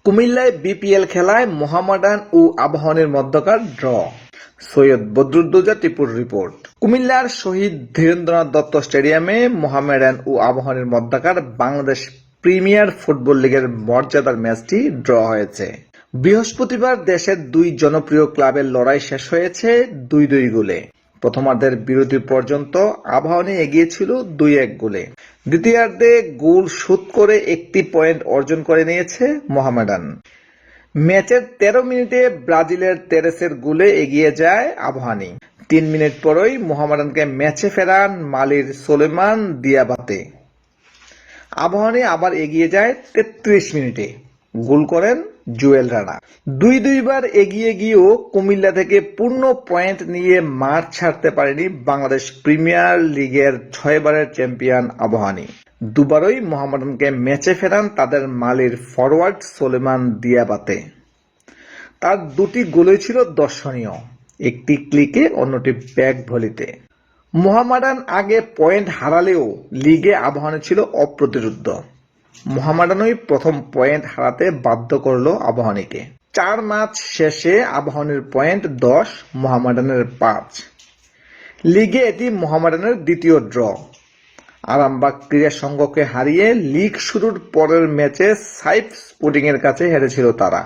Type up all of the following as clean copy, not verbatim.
কুমিল্লায় বিপিএল খেলায় মোহামেডান ও আবাহনীর মধ্যকার ড্র। সৈয়দ বদরুদ্দোজা টিপুর রিপোর্ট। কুমিল্লার শহীদ ধীরেন্দ্রনাথ দত্ত স্টেডিয়ামে মোহামেডান ও আবাহনীর মধ্যকার বাংলাদেশ প্রিমিয়ার ফুটবল লিগের মর্যাদার ম্যাচটি ড্র হয়েছে। বৃহস্পতিবার দেশের দুই জনপ্রিয় ক্লাবের লড়াই শেষ হয়েছে 2-2 গোলে। প্রথমার্ধের বিরতি পর্যন্ত আবাহনী এগিয়ে ছিল 2-1 গোলে। দ্বিতীয়ার্ধে গোল শোধ করে একটি পয়েন্ট অর্জন করে নিয়েছে মোহামেডান। ম্যাচের 13 মিনিটে ব্রাজিলের তেরেসের গোলে এগিয়ে যায় আবাহনী। 3 মিনিট পরই মোহামেডানকে ম্যাচে ফেরান মালির সোলেমান দিয়াবাতে। আবাহনী আবার এগিয়ে যায় 33 মিনিটে, গোল করেন জুয়েল রানা। 2-2 বার এগিয়ে গিয়েও কুমিল্লা থেকে পূর্ণ পয়েন্ট নিয়ে মাঠ ছাড়তে পারেনি বাংলাদেশ প্রিমিয়ার লিগের 6 বারের চ্যাম্পিয়ন আবাহনী। দুবারই মোহামেডানকে ম্যাচে ফেরান তাদের মালির ফরওয়ার্ড সোলেমান দিয়াবাতে। তার দুটি গোলই ছিল দর্শনীয়, একটি ক্লিকে অন্যটি ব্যাক ভলিতে। মোহামেডান আগে পয়েন্ট হারালেও লিগে আবাহনী ছিল অপ্রতিরোধ্য। মোহামেডানই প্রথম পয়েন্ট হারাতে বাধ্য করল আবাহনীকে। 4 ম্যাচ শেষে আবাহনীর পয়েন্ট 10, মোহামেডানের 5। লিগে এটি মোহামেডানের দ্বিতীয় ড্র। আরামবাগ ক্রীড়া সংঘকে হারিয়ে লিগ শুরুর পরের ম্যাচে সাইফ স্পোর্টিংয়ের কাছে হেরেছিল তারা।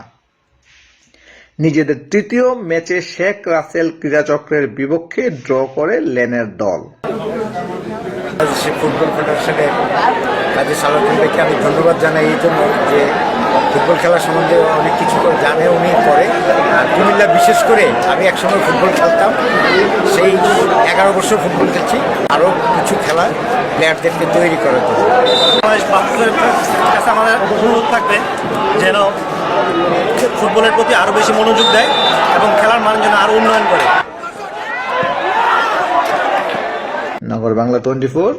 নিজেদের তৃতীয় ম্যাচে শেখ রাসেল ক্রীড়াচক্রের বিপক্ষে ড্র করে লেনের দল। ফুটবল ফেডারেশনের কাজী সালাউদ্দিন ভাইকে আমি ধন্যবাদ জানাই এই জন্য যে ফুটবল খেলা সম্বন্ধে অনেক কিছু জানে উনি করে। আর কুমিল্লা বিশেষ করে আমি একসময় ফুটবল খেলতাম, সেই 11 বছর ফুটবল খেলছি। আরও কিছু খেলা প্লেয়ারদেরকে তৈরি করার জন্য আমাদের অনুরোধ থাকবে যেন ফুটবলের প্রতি আরও বেশি মনোযোগ দেয় এবং খেলার মান যেন আরও উন্নয়ন করে। নগর বাংলা 24।